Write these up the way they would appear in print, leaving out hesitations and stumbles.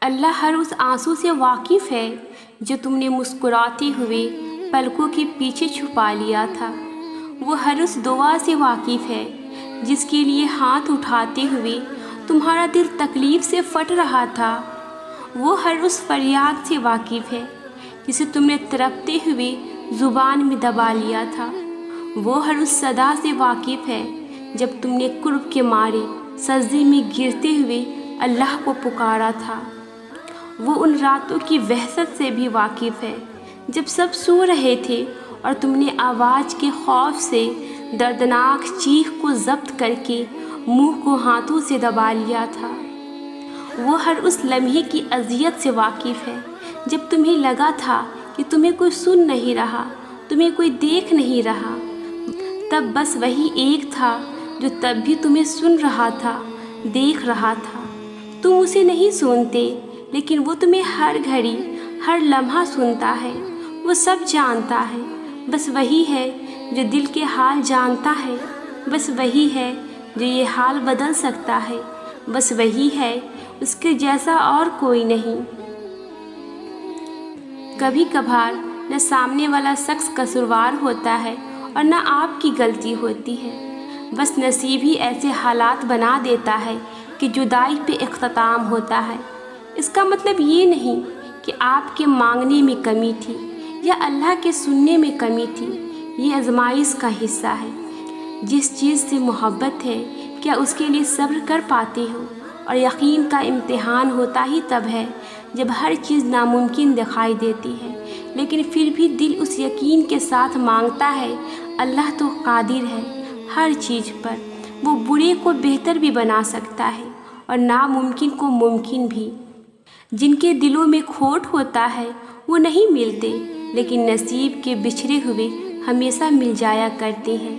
اللہ ہر اس آنسو سے واقف ہے جو تم نے مسکراتے ہوئے پلکوں کے پیچھے چھپا لیا تھا۔ وہ ہر اس دعا سے واقف ہے جس کے لیے ہاتھ اٹھاتے ہوئے تمہارا دل تکلیف سے پھٹ رہا تھا۔ وہ ہر اس فریاد سے واقف ہے جسے تم نے تڑپتے ہوئے زبان میں دبا لیا تھا۔ وہ ہر اس صدا سے واقف ہے جب تم نے کرب کے مارے سجدے میں گرتے ہوئے اللہ کو پکارا تھا۔ وہ ان راتوں کی وحشت سے بھی واقف ہے جب سب سو رہے تھے اور تم نے آواز کے خوف سے دردناک چیخ کو ضبط کر کے منہ کو ہاتھوں سے دبا لیا تھا۔ وہ ہر اس لمحے کی اذیت سے واقف ہے جب تمہیں لگا تھا کہ تمہیں کوئی سن نہیں رہا، تمہیں کوئی دیکھ نہیں رہا۔ تب بس وہی ایک تھا جو تب بھی تمہیں سن رہا تھا، دیکھ رہا تھا۔ تم اسے نہیں سنتے لیکن وہ تمہیں ہر گھڑی ہر لمحہ سنتا ہے، وہ سب جانتا ہے۔ بس وہی ہے جو دل کے حال جانتا ہے، بس وہی ہے جو یہ حال بدل سکتا ہے، بس وہی ہے، اس کے جیسا اور کوئی نہیں۔ کبھی کبھار نہ سامنے والا شخص قصوروار ہوتا ہے اور نہ آپ کی غلطی ہوتی ہے، بس نصیب ہی ایسے حالات بنا دیتا ہے کہ جدائی پہ اختتام ہوتا ہے۔ اس کا مطلب یہ نہیں کہ آپ کے مانگنے میں کمی تھی یا اللہ کے سننے میں کمی تھی، یہ آزمائش کا حصہ ہے۔ جس چیز سے محبت ہے کیا اس کے لیے صبر کر پاتے ہو؟ اور یقین کا امتحان ہوتا ہی تب ہے جب ہر چیز ناممکن دکھائی دیتی ہے لیکن پھر بھی دل اس یقین کے ساتھ مانگتا ہے اللہ تو قادر ہے ہر چیز پر، وہ برے کو بہتر بھی بنا سکتا ہے اور ناممکن کو ممکن بھی۔ جن کے دلوں میں کھوٹ ہوتا ہے وہ نہیں ملتے لیکن نصیب کے بچھڑے ہوئے ہمیشہ مل جایا کرتے ہیں،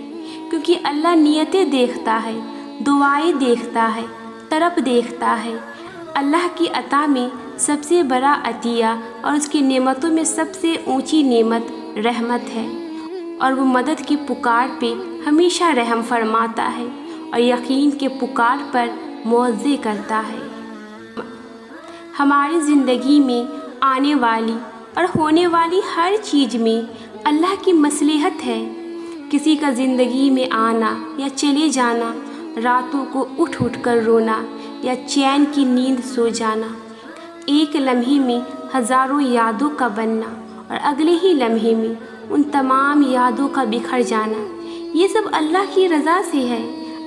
کیونکہ اللہ نیتیں دیکھتا ہے، دعائیں دیکھتا ہے، طرف دیکھتا ہے۔ اللہ کی عطا میں سب سے بڑا عطیہ اور اس کی نعمتوں میں سب سے اونچی نعمت رحمت ہے، اور وہ مدد کی پکار پہ ہمیشہ رحم فرماتا ہے اور یقین کے پکار پر معاوضے کرتا ہے۔ ہماری زندگی میں آنے والی اور ہونے والی ہر چیز میں اللہ کی مصلحت ہے۔ کسی کا زندگی میں آنا یا چلے جانا، راتوں کو اٹھ اٹھ کر رونا یا چین کی نیند سو جانا، ایک لمحے میں ہزاروں یادوں کا بننا اور اگلے ہی لمحے میں ان تمام یادوں کا بکھر جانا، یہ سب اللہ کی رضا سے ہے۔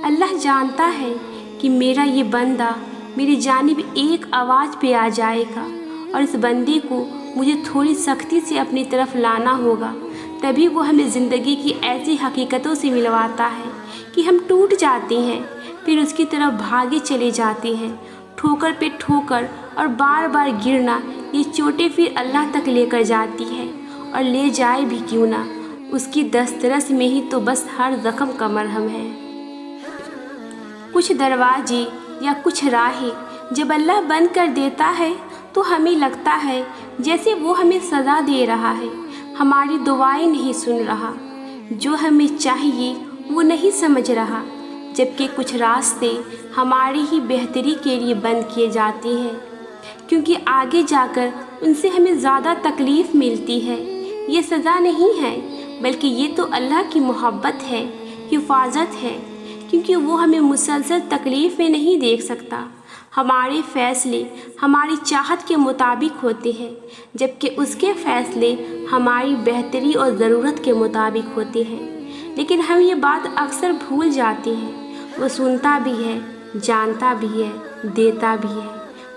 اللہ جانتا ہے کہ میرا یہ بندہ میری جانب ایک آواز پہ آ جائے گا اور اس بندے کو مجھے تھوڑی سختی سے اپنی طرف لانا ہوگا، تبھی وہ ہمیں زندگی کی ایسی حقیقتوں سے ملواتا ہے کہ ہم ٹوٹ جاتے ہیں، پھر اس کی طرف بھاگے چلے جاتے ہیں۔ ٹھوکر پہ ٹھوکر اور بار بار گرنا، یہ چوٹیں پھر اللہ تک لے کر جاتی ہے، اور لے جائے بھی کیوں نہ، اس کی دسترس میں ہی تو بس ہر زخم کا مرہم ہے۔ کچھ دروازے یا کچھ راہیں جب اللہ بند کر دیتا ہے تو ہمیں لگتا ہے جیسے وہ ہمیں سزا دے رہا ہے، ہماری دعائیں نہیں سن رہا، جو ہمیں چاہیے وہ نہیں سمجھ رہا، جبکہ کچھ راستے ہماری ہی بہتری کے لیے بند کیے جاتے ہیں، کیونکہ آگے جا کر ان سے ہمیں زیادہ تکلیف ملتی ہے۔ یہ سزا نہیں ہے بلکہ یہ تو اللہ کی محبت ہے، حفاظت ہے، کیونکہ وہ ہمیں مسلسل تکلیف میں نہیں دیکھ سکتا۔ ہمارے فیصلے ہماری چاہت کے مطابق ہوتے ہیں، جبکہ اس کے فیصلے ہماری بہتری اور ضرورت کے مطابق ہوتے ہیں، لیکن ہم یہ بات اکثر بھول جاتے ہیں۔ وہ سنتا بھی ہے، جانتا بھی ہے، دیتا بھی ہے،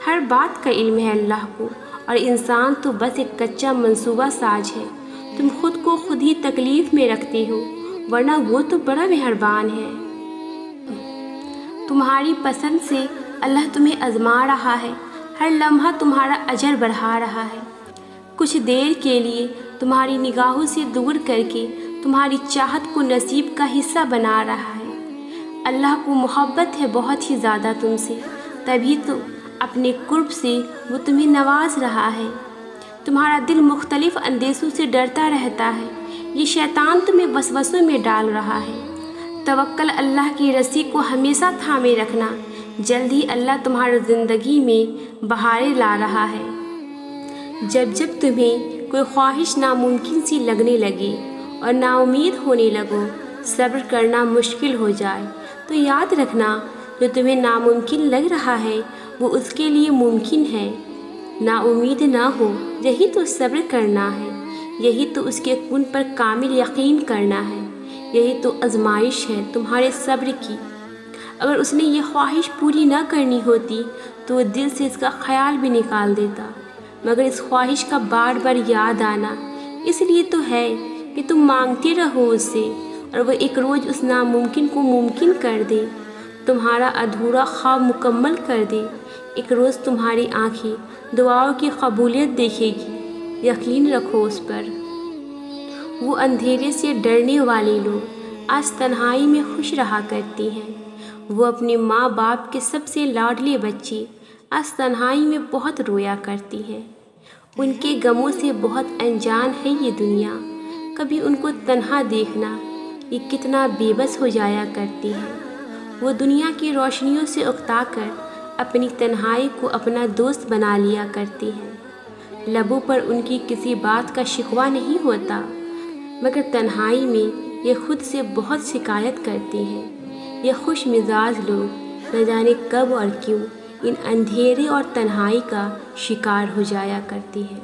ہر بات کا علم ہے اللہ کو، اور انسان تو بس ایک کچا منصوبہ ساز ہے۔ تم خود کو خود ہی تکلیف میں رکھتے ہو، ورنہ وہ تو بڑا مہربان ہے۔ تمہاری پسند سے اللہ تمہیں آزما رہا ہے، ہر لمحہ تمہارا اجر بڑھا رہا ہے، کچھ دیر کے لیے تمہاری نگاہوں سے دور کر کے تمہاری چاہت کو نصیب کا حصہ بنا رہا ہے۔ اللہ کو محبت ہے بہت ہی زیادہ تم سے، تبھی تو اپنے قرب سے وہ تمہیں نواز رہا ہے۔ تمہارا دل مختلف اندیشوں سے ڈرتا رہتا ہے، یہ شیطان تمہیں وسوسوں میں ڈال رہا ہے۔ توکل اللہ کی رسی کو ہمیشہ تھامے رکھنا، جلد ہی اللہ تمہاری زندگی میں بہاریں لا رہا ہے۔ جب جب تمہیں کوئی خواہش ناممکن سی لگنے لگے اور نا امید ہونے لگو، صبر کرنا مشکل ہو جائے، تو یاد رکھنا جو تمہیں ناممکن لگ رہا ہے وہ اس کے لیے ممکن ہے۔ نا امید نہ ہو، یہی تو صبر کرنا ہے، یہی تو اس کے کن پر کامل یقین کرنا ہے، یہی تو آزمائش ہے تمہارے صبر کی۔ اگر اس نے یہ خواہش پوری نہ کرنی ہوتی تو وہ دل سے اس کا خیال بھی نکال دیتا، مگر اس خواہش کا بار بار یاد آنا اس لیے تو ہے کہ تم مانگتے رہو اس سے، اور وہ ایک روز اس ناممکن کو ممکن کر دے، تمہارا ادھورا خواب مکمل کر دے۔ ایک روز تمہاری آنکھیں دعاؤں کی قبولیت دیکھے گی، یقین رکھو اس پر۔ وہ اندھیرے سے ڈرنے والے لوگ آج تنہائی میں خوش رہا کرتے ہیں۔ وہ اپنے ماں باپ کے سب سے لاڈلے بچے آج تنہائی میں بہت رویا کرتی ہیں۔ ان کے غموں سے بہت انجان ہے یہ دنیا، کبھی ان کو تنہا دیکھنا یہ کتنا بے بس ہو جایا کرتی ہے۔ وہ دنیا کی روشنیوں سے اکتا کر اپنی تنہائی کو اپنا دوست بنا لیا کرتی ہیں۔ لبوں پر ان کی کسی بات کا شکوہ نہیں ہوتا، مگر تنہائی میں یہ خود سے بہت شکایت کرتی ہیں۔ یہ خوش مزاج لوگ نہ جانے کب اور کیوں ان اندھیرے اور تنہائی کا شکار ہو جایا کرتی ہیں۔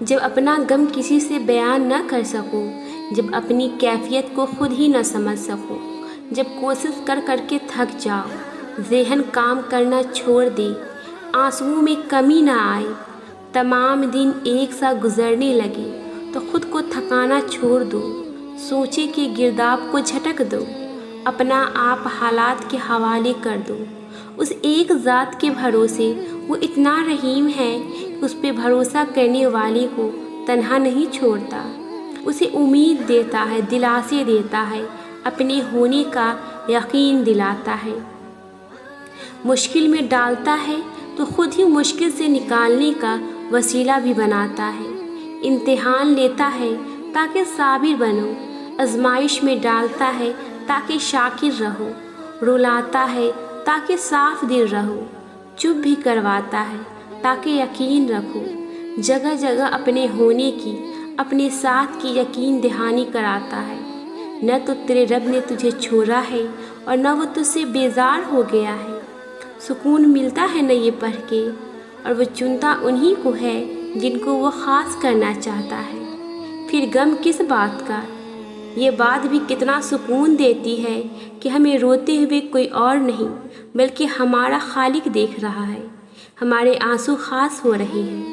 جب اپنا غم کسی سے بیان نہ کر سکو، جب اپنی کیفیت کو خود ہی نہ سمجھ سکو، جب کوشش کر کر کے تھک جاؤ، ذہن کام کرنا چھوڑ دے، آنسوؤں میں کمی نہ آئے، تمام دن ایک سا گزرنے لگے، تو خود کو تھکانا چھوڑ دو، سوچے کہ گرداب کو جھٹک دو، اپنا آپ حالات کے حوالے کر دو۔ اس ایک ذات کے بھروسے وہ اتنا رحیم ہے کہ اس پہ بھروسہ کرنے والے کو تنہا نہیں چھوڑتا، اسے امید دیتا ہے، دلاسے دیتا ہے، اپنے ہونے کا یقین دلاتا ہے۔ مشکل میں ڈالتا ہے تو خود ہی مشکل سے نکالنے کا وسیلہ بھی بناتا ہے۔ امتحان لیتا ہے تاکہ صابر بنو، آزمائش میں ڈالتا ہے تاکہ شاکر رہو، رلاتا ہے تاکہ صاف دل رہو، چپ بھی کرواتا ہے تاکہ یقین رکھو۔ جگہ جگہ اپنے ہونے کی، اپنے ساتھ کی یقین دہانی کراتا ہے۔ نہ تو تیرے رب نے تجھے چھوڑا ہے اور نہ وہ تجھ سے بیزار ہو گیا ہے۔ سکون ملتا ہے نہ یہ پڑھ کے، اور وہ چنتا انہی کو ہے جن کو وہ خاص کرنا چاہتا ہے۔ پھر غم کس بات کا؟ یہ بات بھی کتنا سکون دیتی ہے کہ ہمیں روتے ہوئے کوئی اور نہیں بلکہ ہمارا خالق دیکھ رہا ہے، ہمارے آنسو خاص ہو رہے ہیں۔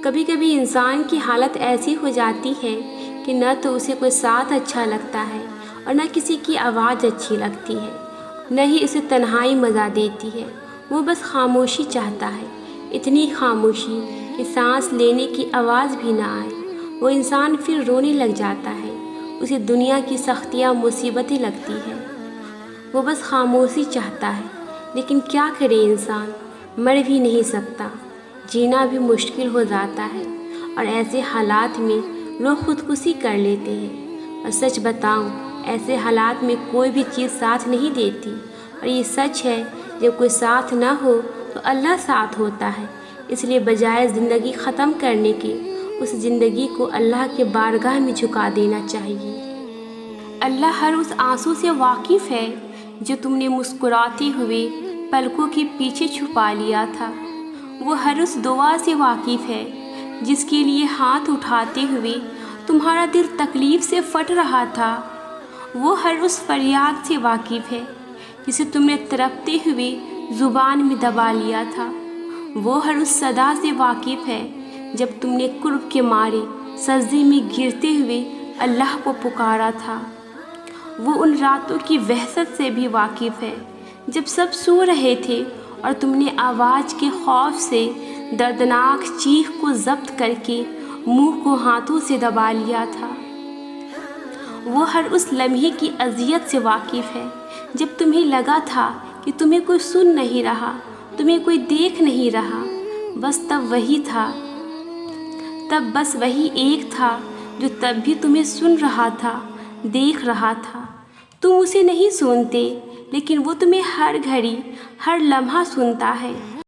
کبھی کبھی انسان کی حالت ایسی ہو جاتی ہے کہ نہ تو اسے کوئی ساتھ اچھا لگتا ہے اور نہ کسی کی آواز اچھی لگتی ہے، نہ ہی اسے تنہائی مزہ دیتی ہے۔ وہ بس خاموشی چاہتا ہے، اتنی خاموشی کہ سانس لینے کی آواز بھی نہ آئے۔ وہ انسان پھر رونے لگ جاتا ہے، اسے دنیا کی سختیاں مصیبتیں لگتی ہے۔ وہ بس خاموشی چاہتا ہے، لیکن کیا کرے انسان، مر بھی نہیں سکتا، جینا بھی مشکل ہو جاتا ہے، اور ایسے حالات میں لوگ خودکشی کر لیتے ہیں۔ اور سچ بتاؤں، ایسے حالات میں کوئی بھی چیز ساتھ نہیں دیتی، اور یہ سچ ہے جب کوئی ساتھ نہ ہو تو اللہ ساتھ ہوتا ہے۔ اس لیے بجائے زندگی ختم کرنے کے، اس زندگی کو اللہ کے بارگاہ میں جھکا دینا چاہیے۔ اللہ ہر اس آنسو سے واقف ہے جو تم نے مسکراتے ہوئے پلکوں کے پیچھے چھپا لیا تھا۔ وہ ہر اس دعا سے واقف ہے جس کے لیے ہاتھ اٹھاتے ہوئے تمہارا دل تکلیف سے پھٹ رہا تھا۔ وہ ہر اس فریاد سے واقف ہے جسے تم نے تڑپتے ہوئے زبان میں دبا لیا تھا۔ وہ ہر اس صدا سے واقف ہے جب تم نے کرب کے مارے سجدے میں گرتے ہوئے اللہ کو پکارا تھا۔ وہ ان راتوں کی وحشت سے بھی واقف ہے جب سب سو رہے تھے اور تم نے آواز کے خوف سے دردناک چیخ کو ضبط کر کے منہ کو ہاتھوں سے دبا لیا تھا۔ وہ ہر اس لمحے کی اذیت سے واقف ہے جب تمہیں لگا تھا کہ تمہیں کوئی سن نہیں رہا، تمہیں کوئی دیکھ نہیں رہا۔ بس وہی ایک تھا جو تب بھی تمہیں سن رہا تھا، دیکھ رہا تھا۔ تم اسے نہیں سنتے، لیکن وہ تمہیں ہر گھڑی ہر لمحہ سنتا ہے۔